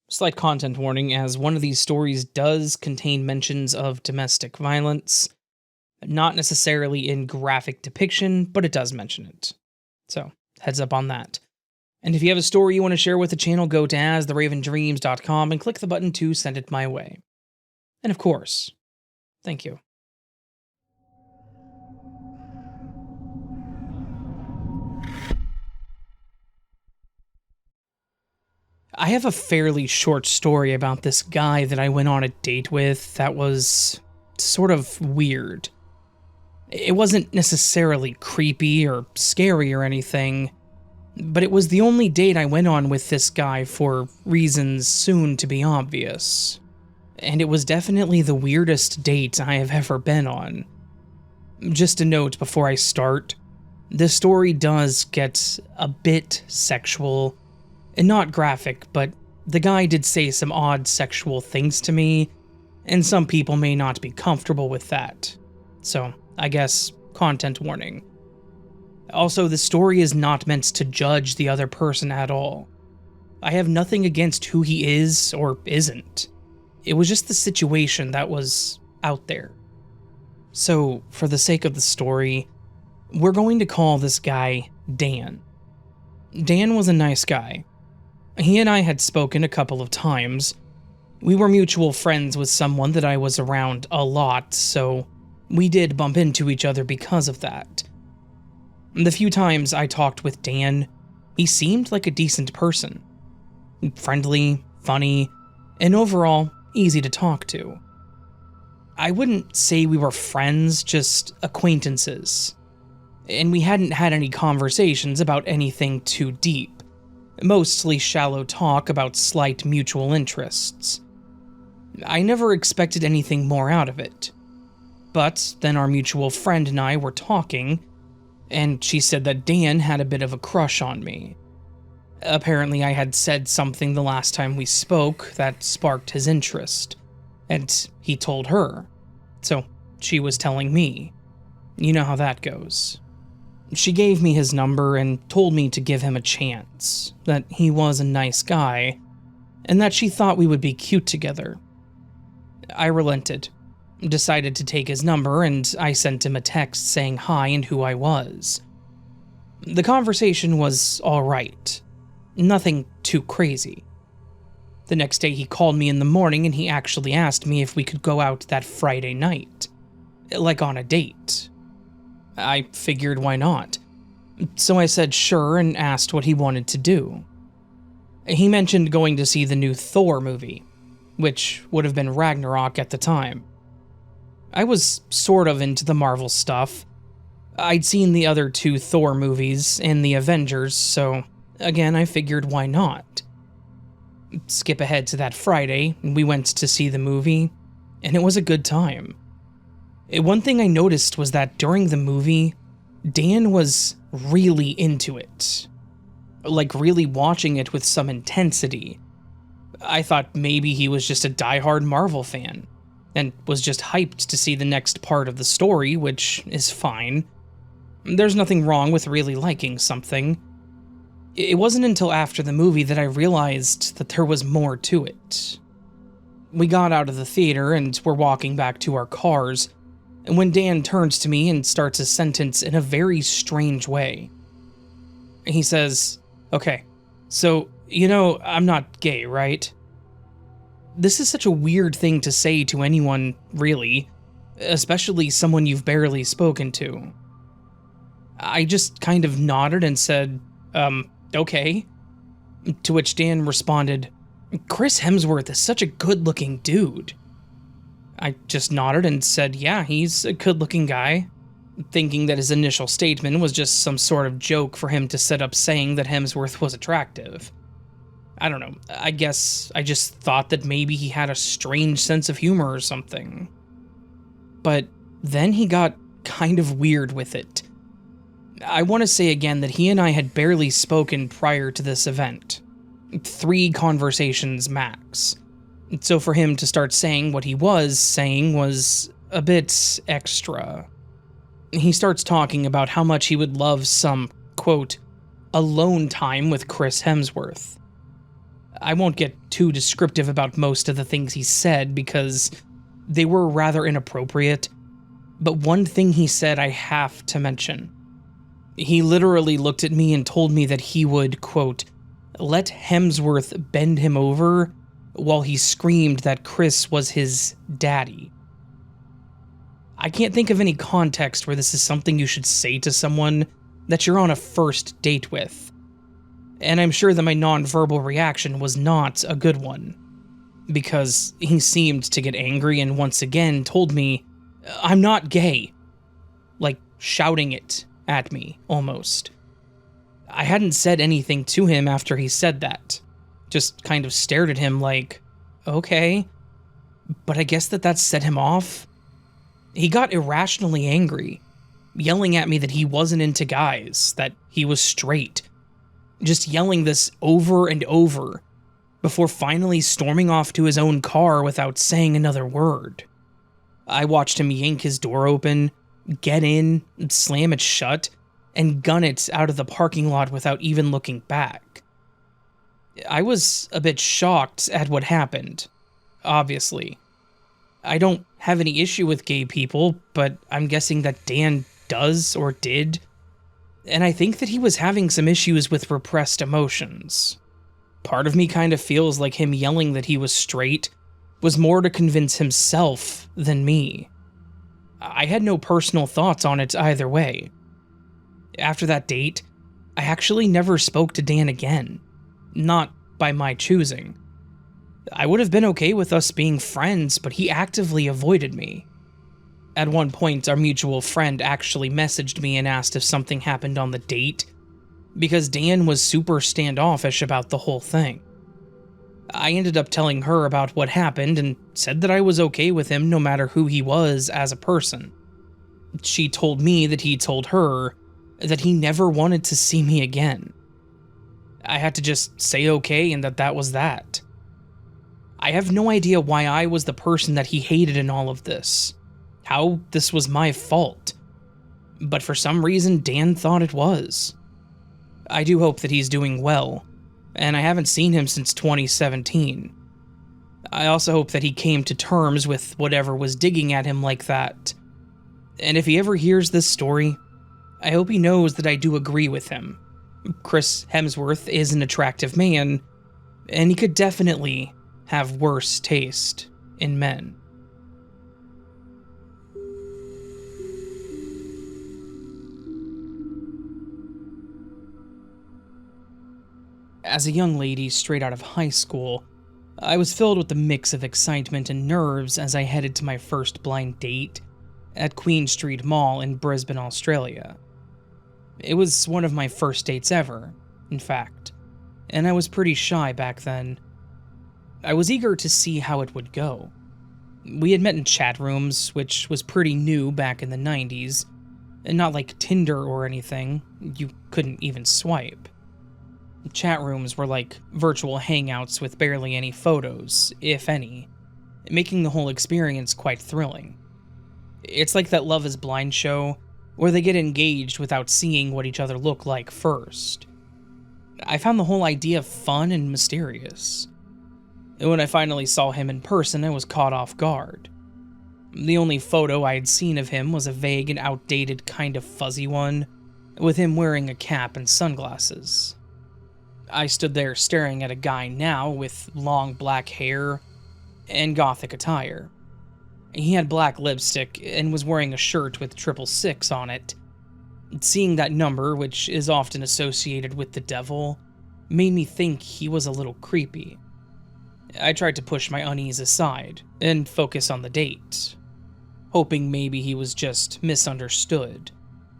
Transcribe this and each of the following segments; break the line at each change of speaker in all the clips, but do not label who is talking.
Slight content warning, as one of these stories does contain mentions of domestic violence. Not necessarily in graphic depiction, but it does mention it. So, heads up on that. And if you have a story you want to share with the channel, go to astheravendreams.com and click the button to send it my way. And of course, thank you. I have a fairly short story about this guy that I went on a date with that was sort of weird. It wasn't necessarily creepy or scary or anything, but it was the only date I went on with this guy for reasons soon to be obvious. And it was definitely the weirdest date I have ever been on. Just a note before I start, this story does get a bit sexual, and not graphic, but the guy did say some odd sexual things to me, and some people may not be comfortable with that. So, I guess, content warning. Also, the story is not meant to judge the other person at all. I have nothing against who he is or isn't. It was just the situation that was out there. So, for the sake of the story, we're going to call this guy Dan. Dan was a nice guy. He and I had spoken a couple of times. We were mutual friends with someone that I was around a lot, so we did bump into each other because of that. The few times I talked with Dan, he seemed like a decent person. Friendly, funny, and overall easy to talk to. I wouldn't say we were friends, just acquaintances. And we hadn't had any conversations about anything too deep. Mostly shallow talk about slight mutual interests. I never expected anything more out of it. But then our mutual friend and I were talking, and she said that Dan had a bit of a crush on me. Apparently I had said something the last time we spoke that sparked his interest, and he told her. So she was telling me. You know how that goes. She gave me his number and told me to give him a chance, that he was a nice guy, and that she thought we would be cute together. I relented, decided to take his number, and I sent him a text saying hi and who I was. The conversation was alright. Nothing too crazy. The next day he called me in the morning and he actually asked me if we could go out that Friday night. Like on a date. I figured why not. So I said sure and asked what he wanted to do. He mentioned going to see the new Thor movie, which would have been Ragnarok at the time. I was sort of into the Marvel stuff. I'd seen the other two Thor movies and the Avengers, so again I figured why not. Skip ahead to that Friday, we went to see the movie, and it was a good time. One thing I noticed was that during the movie, Dan was really into it. Like really watching it with some intensity. I thought maybe he was just a diehard Marvel fan, and was just hyped to see the next part of the story, which is fine. There's nothing wrong with really liking something. It wasn't until after the movie that I realized that there was more to it. We got out of the theater and were walking back to our cars, and when Dan turns to me and starts a sentence in a very strange way. He says, "Okay, so, you know, I'm not gay, right?" This is such a weird thing to say to anyone, really, especially someone you've barely spoken to. I just kind of nodded and said, okay. To which Dan responded, "Chris Hemsworth is such a good-looking dude." I just nodded and said, yeah, he's a good-looking guy, thinking that his initial statement was just some sort of joke for him to set up saying that Hemsworth was attractive. I don't know, I guess I just thought that maybe he had a strange sense of humor or something. But then he got kind of weird with it. I want to say again that he and I had barely spoken prior to this event. 3 conversations max. So for him to start saying what he was saying was a bit extra. He starts talking about how much he would love some, quote, alone time with Chris Hemsworth. I won't get too descriptive about most of the things he said because they were rather inappropriate, but one thing he said I have to mention. He literally looked at me and told me that he would, quote, let Hemsworth bend him over while he screamed that Chris was his daddy. I can't think of any context where this is something you should say to someone that you're on a first date with. And I'm sure that my non-verbal reaction was not a good one, because he seemed to get angry and once again told me, I'm not gay. Like, shouting it at me, almost. I hadn't said anything to him after he said that. Just kind of stared at him like, okay. But I guess that set him off. He got irrationally angry, yelling at me that he wasn't into guys, that he was straight. Just yelling this over and over, before finally storming off to his own car without saying another word. I watched him yank his door open, get in, slam it shut, and gun it out of the parking lot without even looking back. I was a bit shocked at what happened, obviously. I don't have any issue with gay people, but I'm guessing that Dan does or did, and I think that he was having some issues with repressed emotions. Part of me kind of feels like him yelling that he was straight was more to convince himself than me. I had no personal thoughts on it either way. After that date, I actually never spoke to Dan again. Not by my choosing. I would have been okay with us being friends, but he actively avoided me. At one point, our mutual friend actually messaged me and asked if something happened on the date, because Dan was super standoffish about the whole thing. I ended up telling her about what happened and said that I was okay with him no matter who he was as a person. She told me that he told her that he never wanted to see me again. I had to just say okay and that was that. I have no idea why I was the person that he hated in all of this. How this was my fault. But for some reason, Dan thought it was. I do hope that he's doing well, and I haven't seen him since 2017. I also hope that he came to terms with whatever was digging at him like that. And if he ever hears this story, I hope he knows that I do agree with him. Chris Hemsworth is an attractive man, and he could definitely have worse taste in men. As a young lady straight out of high school, I was filled with a mix of excitement and nerves as I headed to my first blind date at Queen Street Mall in Brisbane, Australia. It was one of my first dates ever, in fact, and I was pretty shy back then. I was eager to see how it would go. We had met in chat rooms, which was pretty new back in the 90s, and not like Tinder or anything. You couldn't even swipe. Chat rooms were like virtual hangouts with barely any photos, if any, making the whole experience quite thrilling. It's like that Love is Blind show, where they get engaged without seeing what each other look like first. I found the whole idea fun and mysterious. And when I finally saw him in person, I was caught off guard. The only photo I had seen of him was a vague and outdated kind of fuzzy one, with him wearing a cap and sunglasses. I stood there staring at a guy now with long black hair and gothic attire. He had black lipstick and was wearing a shirt with 666 on it. Seeing that number, which is often associated with the devil, made me think he was a little creepy. I tried to push my unease aside and focus on the date, hoping maybe he was just misunderstood,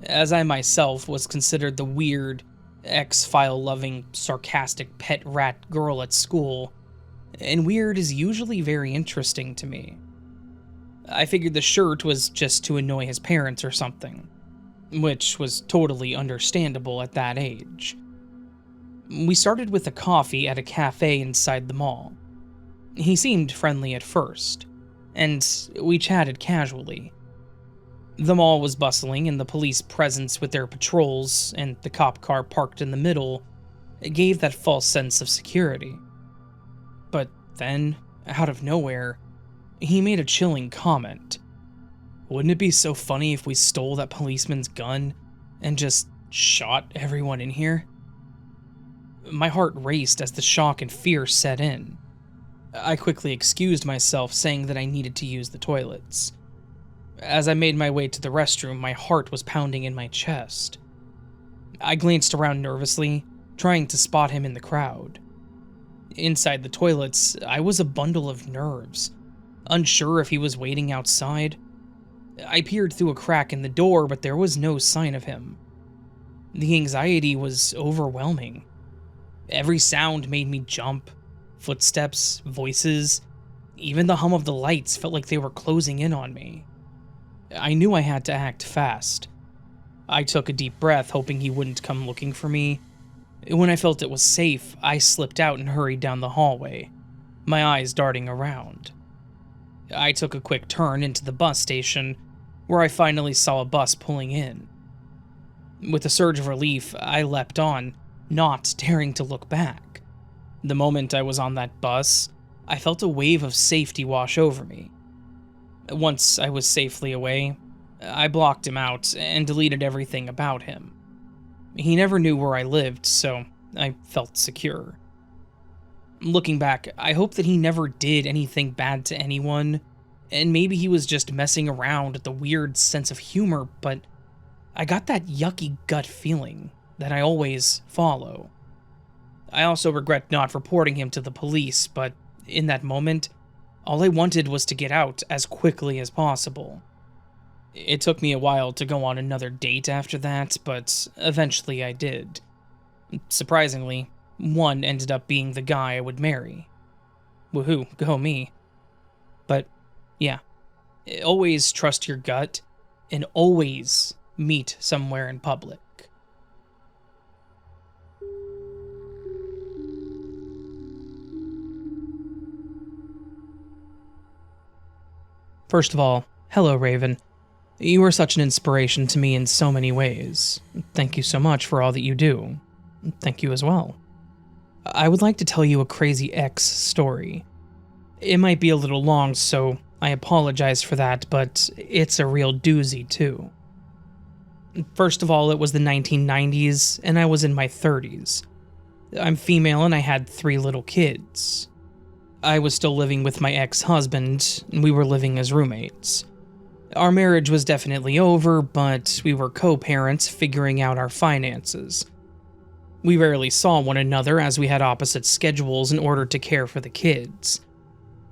as I myself was considered the weird, X-File-loving, sarcastic pet rat girl at school, and weird is usually very interesting to me. I figured the shirt was just to annoy his parents or something, which was totally understandable at that age. We started with a coffee at a cafe inside the mall. He seemed friendly at first, and we chatted casually. The mall was bustling, and the police presence with their patrols and the cop car parked in the middle gave that false sense of security. But then, out of nowhere, he made a chilling comment. Wouldn't it be so funny if we stole that policeman's gun and just shot everyone in here? My heart raced as the shock and fear set in. I quickly excused myself, saying that I needed to use the toilets. As I made my way to the restroom, my heart was pounding in my chest. I glanced around nervously, trying to spot him in the crowd. Inside the toilets, I was a bundle of nerves, unsure if he was waiting outside. I peered through a crack in the door, but there was no sign of him. The anxiety was overwhelming. Every sound made me jump. Footsteps, voices, even the hum of the lights felt like they were closing in on me. I knew I had to act fast. I took a deep breath, hoping he wouldn't come looking for me. When I felt it was safe, I slipped out and hurried down the hallway, my eyes darting around. I took a quick turn into the bus station, where I finally saw a bus pulling in. With a surge of relief, I leapt on, not daring to look back. The moment I was on that bus, I felt a wave of safety wash over me. Once I was safely away, I blocked him out and deleted everything about him. He never knew where I lived, so I felt secure. Looking back, I hope that he never did anything bad to anyone, and maybe he was just messing around with the weird sense of humor, but I got that yucky gut feeling that I always follow. I also regret not reporting him to the police, but in that moment, all I wanted was to get out as quickly as possible. It took me a while to go on another date after that, but eventually I did. Surprisingly, one ended up being the guy I would marry. Woohoo, go me. But, yeah, always trust your gut, and always meet somewhere in public. First of all, hello, Raven. You are such an inspiration to me in so many ways. Thank you so much for all that you do. Thank you as well. I would like to tell you a crazy ex story. It might be a little long, so I apologize for that, but it's a real doozy too. First of all, it was the 1990s, and I was in my 30s. I'm female and I had 3 little kids. I was still living with my ex-husband, and we were living as roommates. Our marriage was definitely over, but we were co-parents figuring out our finances. We rarely saw one another as we had opposite schedules in order to care for the kids.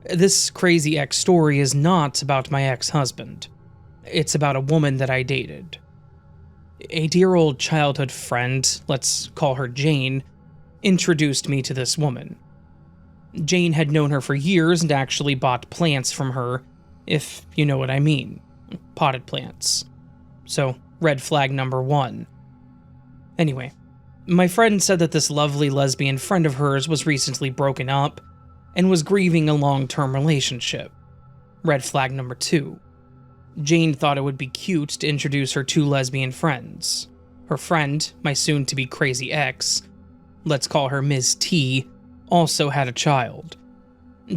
This crazy ex story is not about my ex-husband. It's about a woman that I dated. A dear old childhood friend, let's call her Jane, introduced me to this woman. Jane had known her for years and actually bought plants from her, if you know what I mean. Potted plants. So, red flag number 1. Anyway, my friend said that this lovely lesbian friend of hers was recently broken up and was grieving a long-term relationship. Red flag number 2. Jane thought it would be cute to introduce her 2 lesbian friends. Her friend, my soon-to-be crazy ex, let's call her Ms. T, also had a child.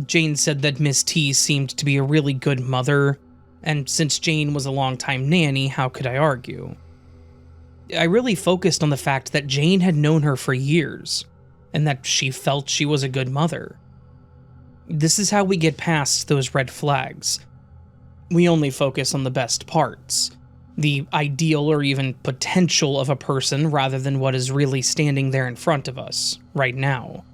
Jane said that Miss T seemed to be a really good mother, and since Jane was a longtime nanny, how could I argue? I really focused on the fact that Jane had known her for years, and that she felt she was a good mother. This is how we get past those red flags. We only focus on the best parts, the ideal or even potential of a person rather than what is really standing there in front of us, right now.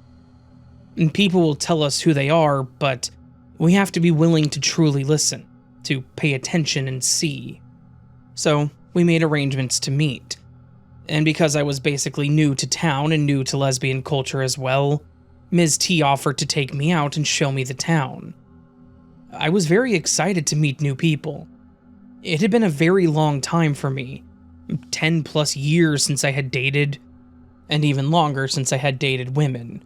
And people will tell us who they are, but we have to be willing to truly listen, to pay attention and see. So, we made arrangements to meet. And because I was basically new to town and new to lesbian culture as well, Ms. T offered to take me out and show me the town. I was very excited to meet new people. It had been a very long time for me, 10 plus years since I had dated, and even longer since I had dated women.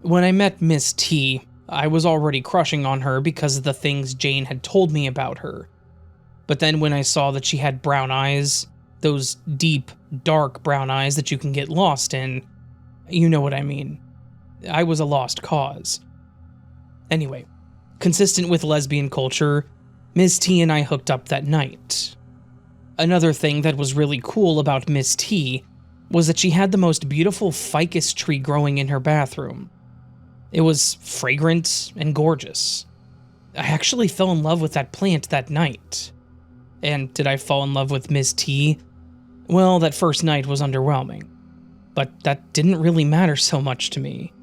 When I met Miss T, I was already crushing on her because of the things Jane had told me about her. But then when I saw that she had brown eyes, those deep, dark brown eyes that you can get lost in, you know what I mean. I was a lost cause. Anyway, consistent with lesbian culture, Miss T and I hooked up that night. Another thing that was really cool about Miss T was that she had the most beautiful ficus tree growing in her bathroom. It was fragrant and gorgeous. I actually fell in love with that plant that night. And did I fall in love with Miss T? Well, that first night was underwhelming. But that didn't really matter so much to me.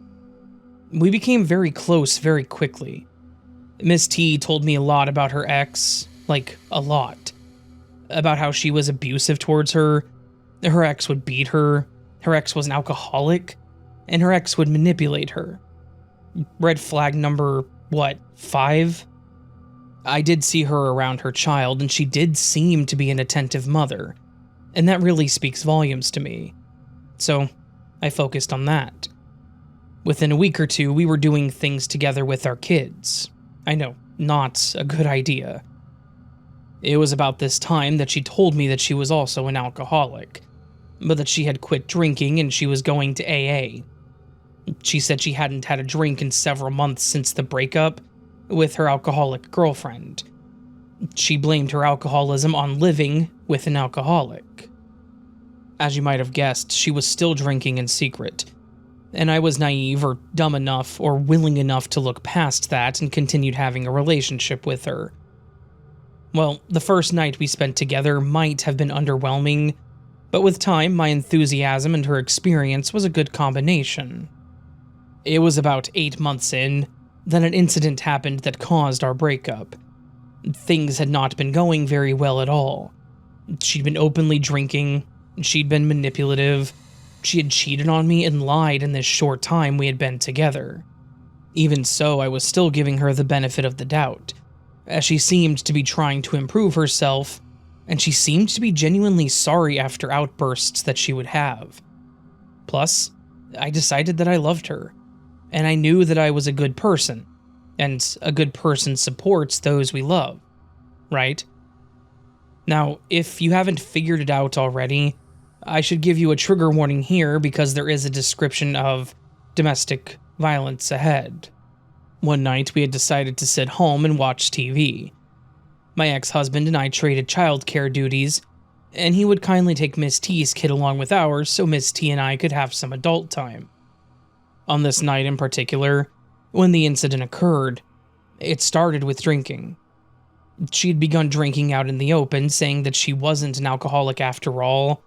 We became very close very quickly. Miss T told me a lot about her ex, like a lot. About how she was abusive towards her, her ex would beat her, her ex was an alcoholic, and her ex would manipulate her. Red flag number, 5? I did see her around her child, and she did seem to be an attentive mother, and that really speaks volumes to me. So, I focused on that. Within a week or two, we were doing things together with our kids. I know, not a good idea. It was about this time that she told me that she was also an alcoholic, but that she had quit drinking and she was going to AA. She said she hadn't had a drink in several months since the breakup with her alcoholic girlfriend. She blamed her alcoholism on living with an alcoholic. As you might have guessed, she was still drinking in secret, and I was naive or dumb enough or willing enough to look past that and continued having a relationship with her. Well, the first night we spent together might have been underwhelming, but with time, my enthusiasm and her experience was a good combination. It was about 8 months in that an incident happened that caused our breakup. Things had not been going very well at all. She'd been openly drinking, she'd been manipulative, she had cheated on me and lied in this short time we had been together. Even so, I was still giving her the benefit of the doubt, as she seemed to be trying to improve herself, and she seemed to be genuinely sorry after outbursts that she would have. Plus, I decided that I loved her, and I knew that I was a good person, and a good person supports those we love, right? Now, if you haven't figured it out already, I should give you a trigger warning here because there is a description of domestic violence ahead. One night, we had decided to sit home and watch TV. My ex-husband and I traded childcare duties, and he would kindly take Miss T's kid along with ours so Miss T and I could have some adult time. On this night in particular, when the incident occurred, it started with drinking. She'd begun drinking out in the open, saying that she wasn't an alcoholic after all.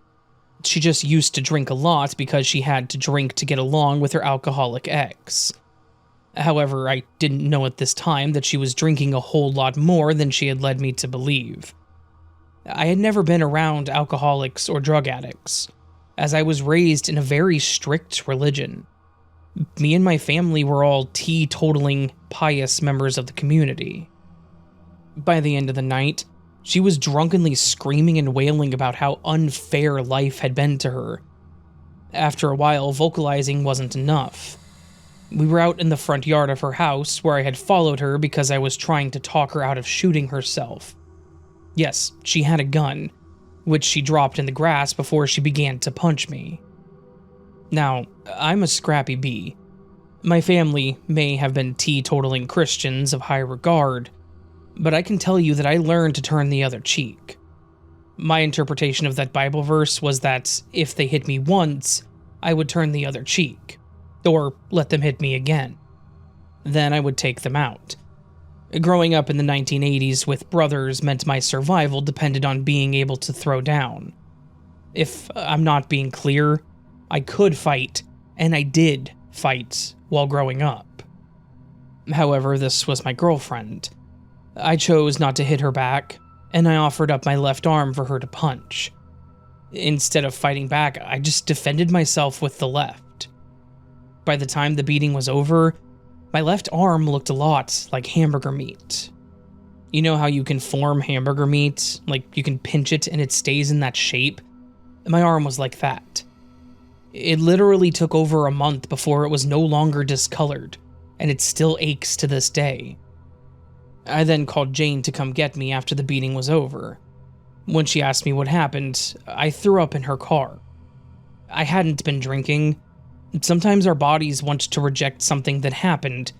She just used to drink a lot because she had to drink to get along with her alcoholic ex. However, I didn't know at this time that she was drinking a whole lot more than she had led me to believe. I had never been around alcoholics or drug addicts, as I was raised in a very strict religion. Me and my family were all teetotaling, pious members of the community. By the end of the night, she was drunkenly screaming and wailing about how unfair life had been to her. After a while, vocalizing wasn't enough. We were out in the front yard of her house, where I had followed her because I was trying to talk her out of shooting herself. Yes, she had a gun, which she dropped in the grass before she began to punch me. Now, I'm a scrappy bee. My family may have been teetotaling Christians of high regard, but I can tell you that I learned to turn the other cheek. My interpretation of that Bible verse was that if they hit me once, I would turn the other cheek, or let them hit me again. Then I would take them out. Growing up in the 1980s with brothers meant my survival depended on being able to throw down. If I'm not being clear, I could fight, and I did fight while growing up. However, this was my girlfriend. I chose not to hit her back, and I offered up my left arm for her to punch. Instead of fighting back, I just defended myself with the left. By the time the beating was over, my left arm looked a lot like hamburger meat. You know how you can form hamburger meat? Like, you can pinch it and it stays in that shape? My arm was like that. It literally took over a month before it was no longer discolored, and it still aches to this day. I then called Jane to come get me after the beating was over. When she asked me what happened, I threw up in her car. I hadn't been drinking. Sometimes our bodies want to reject something that happened,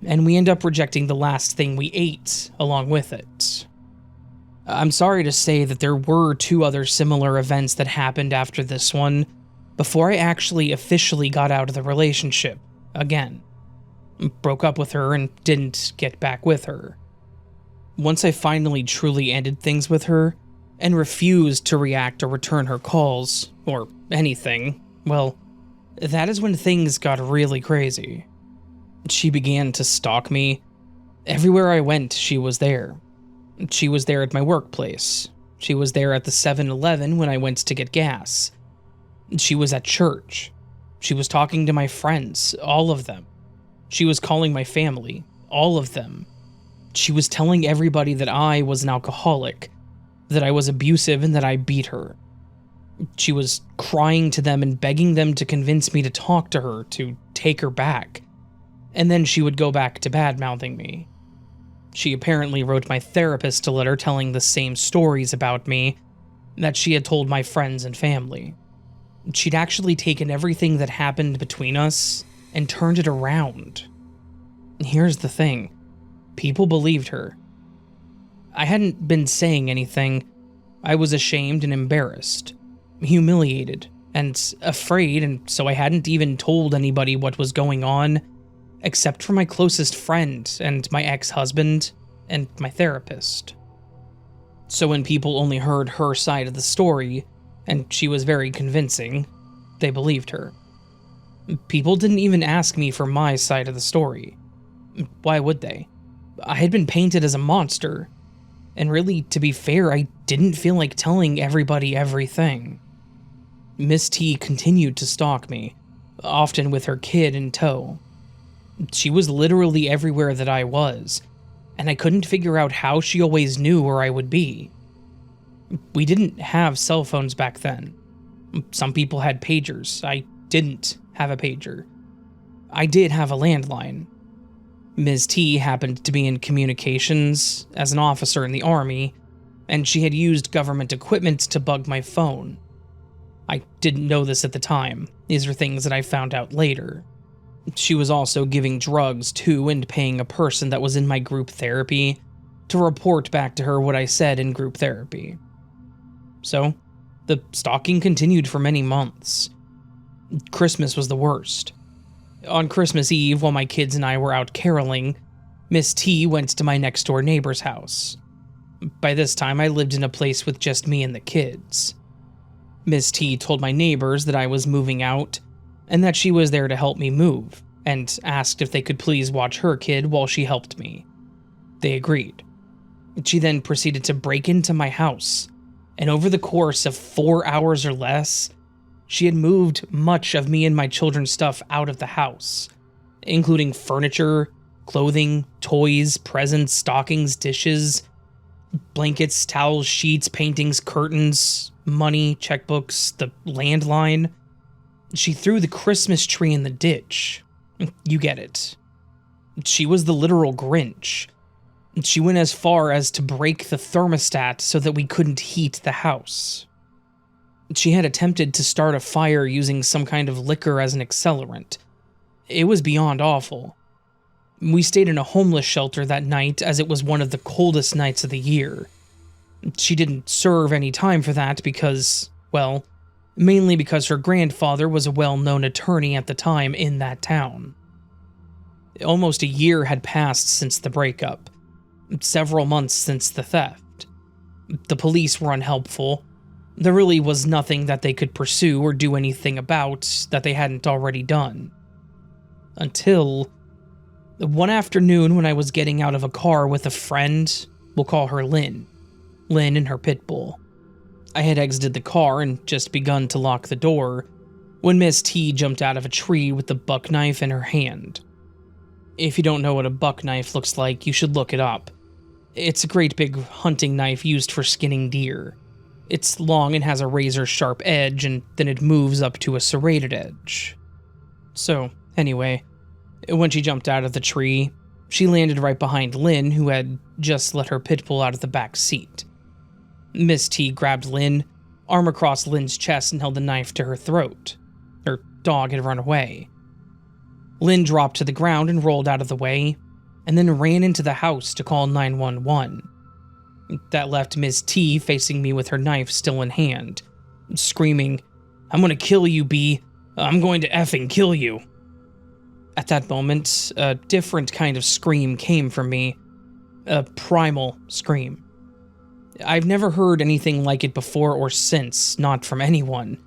and we end up rejecting the last thing we ate along with it. I'm sorry to say that there were 2 other similar events that happened after this one before I actually officially got out of the relationship again. Broke up with her and didn't get back with her. Once I finally truly ended things with her and refused to react or return her calls or anything, well, that is when things got really crazy. She began to stalk me. Everywhere I went, she was there. She was there at my workplace. She was there at the 7-Eleven when I went to get gas. She was at church. She was talking to my friends, all of them. She was calling my family, all of them. She was telling everybody that I was an alcoholic, that I was abusive, and that I beat her. She was crying to them and begging them to convince me to talk to her, to take her back. And then she would go back to bad-mouthing me. She apparently wrote my therapist a letter telling the same stories about me that she had told my friends and family. She'd actually taken everything that happened between us and turned it around. Here's the thing. People believed her. I hadn't been saying anything. I was ashamed and embarrassed, humiliated, and afraid, and so I hadn't even told anybody what was going on, except for my closest friend and my ex-husband and my therapist. So when people only heard her side of the story, and she was very convincing, they believed her. People didn't even ask me for my side of the story. Why would they? I had been painted as a monster, and really, to be fair, I didn't feel like telling everybody everything. Miss T continued to stalk me, often with her kid in tow. She was literally everywhere that I was, and I couldn't figure out how she always knew where I would be. We didn't have cell phones back then. Some people had pagers. I didn't have a pager. I did have a landline. Ms. T happened to be in communications as an officer in the Army, and she had used government equipment to bug my phone. I didn't know this at the time. These are things that I found out later. She was also giving drugs to and paying a person that was in my group therapy to report back to her what I said in group therapy. So, the stalking continued for many months. Christmas was the worst. On Christmas Eve, while my kids and I were out caroling, Miss T went to my next-door neighbor's house. By this time, I lived in a place with just me and the kids. Miss T told my neighbors that I was moving out, and that she was there to help me move, and asked if they could please watch her kid while she helped me. They agreed. She then proceeded to break into my house, and over the course of 4 hours or less, she had moved much of me and my children's stuff out of the house, including furniture, clothing, toys, presents, stockings, dishes, blankets, towels, sheets, paintings, curtains, money, checkbooks, the landline. She threw the Christmas tree in the ditch. You get it. She was the literal Grinch. She went as far as to break the thermostat so that we couldn't heat the house. She had attempted to start a fire using some kind of liquor as an accelerant. It was beyond awful. We stayed in a homeless shelter that night as it was one of the coldest nights of the year. She didn't serve any time for that because, well, mainly because her grandfather was a well-known attorney at the time in that town. Almost a year had passed since the breakup, several months since the theft. The police were unhelpful. There really was nothing that they could pursue or do anything about that they hadn't already done. Until one afternoon when I was getting out of a car with a friend, we'll call her Lynn and her pit bull. I had exited the car and just begun to lock the door when Miss T jumped out of a tree with the buck knife in her hand. If you don't know what a buck knife looks like, you should look it up. It's a great big hunting knife used for skinning deer. It's long and has a razor-sharp edge, and then it moves up to a serrated edge. So, anyway, when she jumped out of the tree, she landed right behind Lynn, who had just let her pit bull out of the back seat. Miss T grabbed Lynn, arm across Lynn's chest, and held the knife to her throat. Her dog had run away. Lynn dropped to the ground and rolled out of the way, and then ran into the house to call 911. That left Ms. T facing me with her knife still in hand, screaming, "I'm gonna kill you, B. I'm going to effing kill you." At that moment, a different kind of scream came from me. A primal scream. I've never heard anything like it before or since, not from anyone.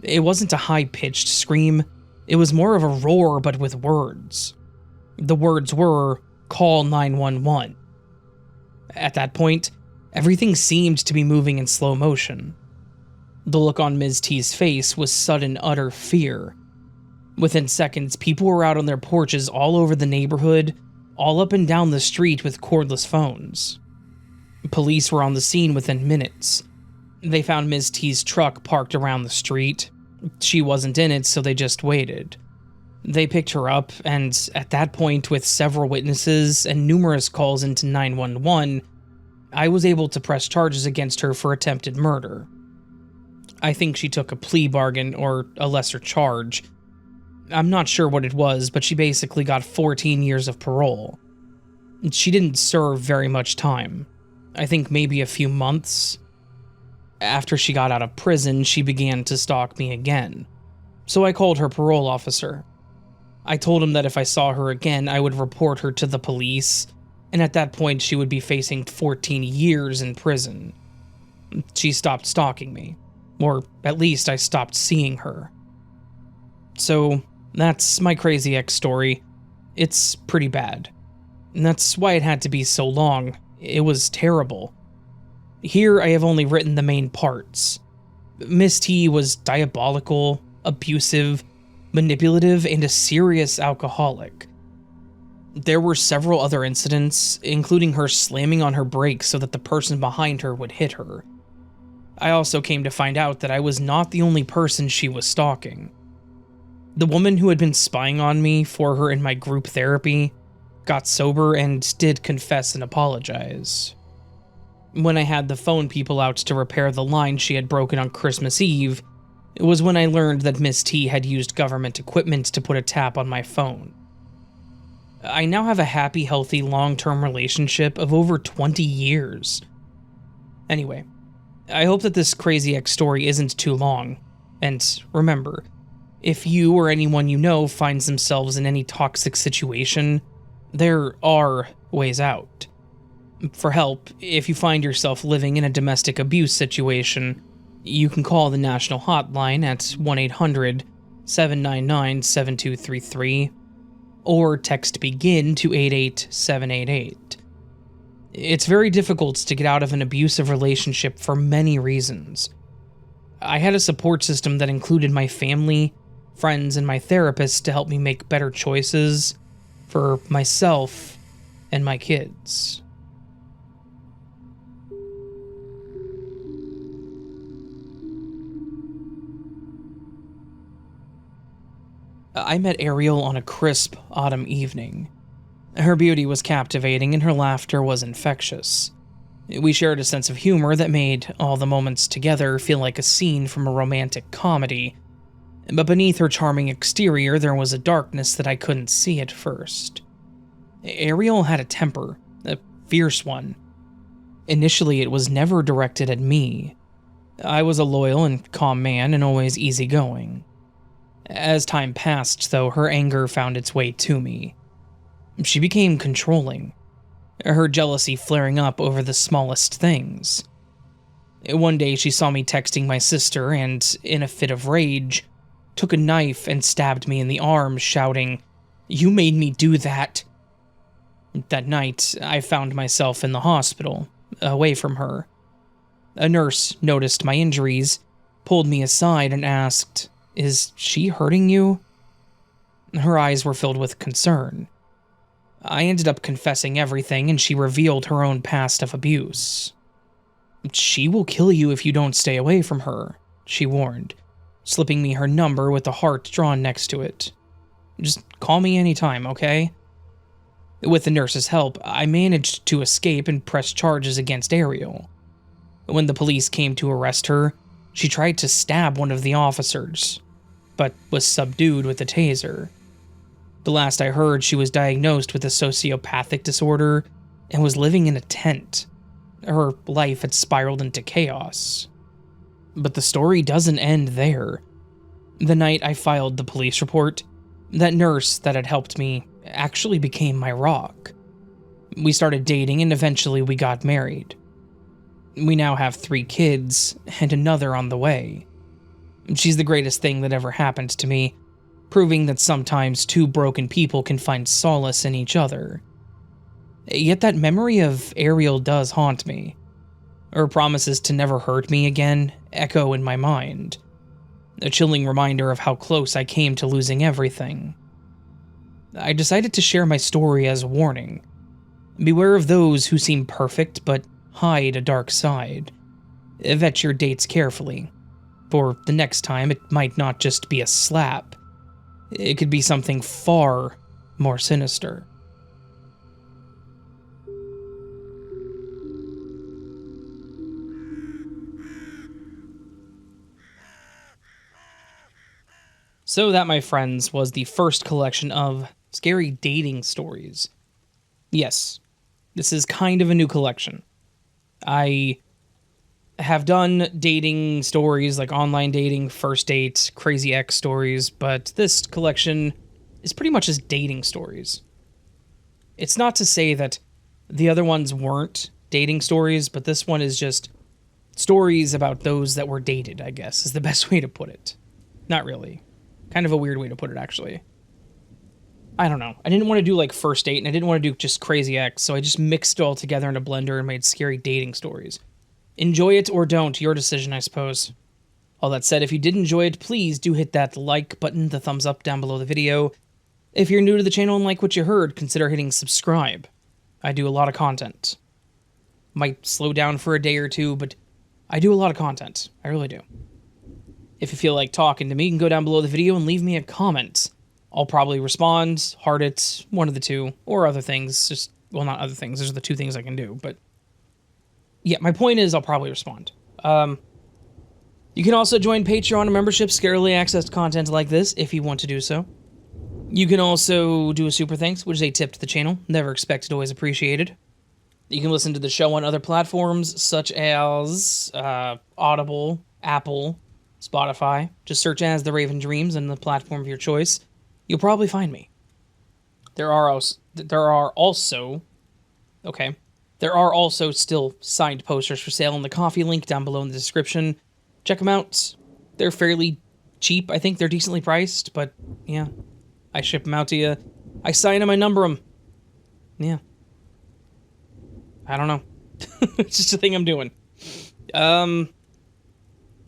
It wasn't a high-pitched scream, it was more of a roar but with words. The words were, "Call 911. At that point, everything seemed to be moving in slow motion. The look on Ms. T's face was sudden, utter fear. Within seconds, people were out on their porches all over the neighborhood, all up and down the street with cordless phones. Police were on the scene within minutes. They found Ms. T's truck parked around the street. She wasn't in it, so they just waited. They picked her up, and at that point, with several witnesses and numerous calls into 911, I was able to press charges against her for attempted murder. I think she took a plea bargain or a lesser charge. I'm not sure what it was, but she basically got 14 years of parole. She didn't serve very much time. I think maybe a few months. After she got out of prison, she began to stalk me again. So I called her parole officer. I told him that if I saw her again, I would report her to the police, and at that point she would be facing 14 years in prison. She stopped stalking me, or at least I stopped seeing her. So that's my crazy ex story. It's pretty bad. And that's why it had to be so long. It was terrible. Here I have only written the main parts. Miss T was diabolical, abusive, manipulative, and a serious alcoholic. There were several other incidents, including her slamming on her brakes so that the person behind her would hit her. I also came to find out that I was not the only person she was stalking. The woman who had been spying on me for her in my group therapy got sober and did confess and apologize. When I had the phone people out to repair the line she had broken on Christmas Eve, it was when I learned that Miss T had used government equipment to put a tap on my phone. I now have a happy, healthy, long-term relationship of over 20 years. Anyway, I hope that this crazy ex story isn't too long. And remember, if you or anyone you know finds themselves in any toxic situation, there are ways out. For help, if you find yourself living in a domestic abuse situation, you can call the national hotline at 1-800-799-7233 or text BEGIN to 88788. It's very difficult to get out of an abusive relationship for many reasons. I had a support system that included my family, friends, and my therapist to help me make better choices for myself and my kids. I met Ariel on a crisp autumn evening. Her beauty was captivating and her laughter was infectious. We shared a sense of humor that made all the moments together feel like a scene from a romantic comedy, but beneath her charming exterior there was a darkness that I couldn't see at first. Ariel had a temper, a fierce one. Initially, it was never directed at me. I was a loyal and calm man and always easygoing. As time passed, though, her anger found its way to me. She became controlling, her jealousy flaring up over the smallest things. One day she saw me texting my sister and, in a fit of rage, took a knife and stabbed me in the arm, shouting, "You made me do that." That night, I found myself in the hospital, away from her. A nurse noticed my injuries, pulled me aside, and asked, "Is she hurting you?" Her eyes were filled with concern. I ended up confessing everything, and she revealed her own past of abuse. "She will kill you if you don't stay away from her," she warned, slipping me her number with a heart drawn next to it. "Just call me anytime, okay?" With the nurse's help, I managed to escape and press charges against Ariel. When the police came to arrest her, she tried to stab one of the officers, but was subdued with a taser. The last I heard, she was diagnosed with a sociopathic disorder and was living in a tent. Her life had spiraled into chaos. But the story doesn't end there. The night I filed the police report, that nurse that had helped me actually became my rock. We started dating and eventually we got married. We now have 3 kids and another on the way. She's the greatest thing that ever happened to me, proving that sometimes 2 broken people can find solace in each other. Yet that memory of Ariel does haunt me. Her promises to never hurt me again echo in my mind. A chilling reminder of how close I came to losing everything. I decided to share my story as a warning. Beware of those who seem perfect but hide a dark side. Vet your dates carefully, for the next time it might not just be a slap. It could be something far more sinister. So that, my friends, was the first collection of scary dating stories. Yes, this is kind of a new collection. I have done dating stories, like online dating, first date, crazy ex stories, but this collection is pretty much just dating stories. It's not to say that the other ones weren't dating stories, but this one is just stories about those that were dated, I guess, is the best way to put it. Not really. Kind of a weird way to put it, actually. I don't know. I didn't want to do, like, first date, and I didn't want to do just crazy ex, so I just mixed it all together in a blender and made scary dating stories. Enjoy it or don't, your decision, I suppose. All that said, if you did enjoy it, please do hit that like button, the thumbs up down below the video. If you're new to the channel and like what you heard, consider hitting subscribe. I do a lot of content. Might slow down for a day or two, but I do a lot of content. I really do. If you feel like talking to me, you can go down below the video and leave me a comment. I'll probably respond, heart it, one of the two, or other things. Just, well, not other things. Those are the 2 things I can do, but yeah, my point is I'll probably respond. You can also join Patreon memberships, get early access to content like this if you want to do so. You can also do a super thanks, which is a tip to the channel. Never expected, always appreciated. You can listen to the show on other platforms such as Audible, Apple, Spotify. Just search as The Raven Dreams on the platform of your choice. You'll probably find me. There are also still signed posters for sale on the Coffee link down below in the description. Check them out. They're fairly cheap. I think they're decently priced, but yeah. I ship them out to you. I sign them, I number them. Yeah. I don't know. It's just a thing I'm doing. Don't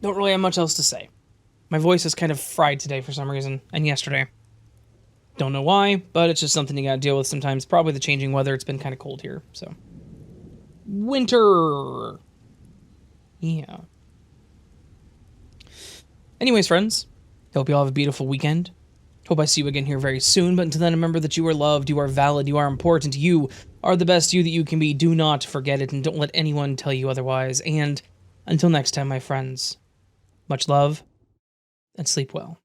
really have much else to say. My voice is kind of fried today for some reason, and yesterday. Don't know why, but it's just something you gotta deal with sometimes. Probably the changing weather. It's been kind of cold here, so. Winter! Yeah. Anyways, friends, hope you all have a beautiful weekend. Hope I see you again here very soon, but until then, remember that you are loved, you are valid, you are important, you are the best you that you can be. Do not forget it, and don't let anyone tell you otherwise. And until next time, my friends, much love, and sleep well.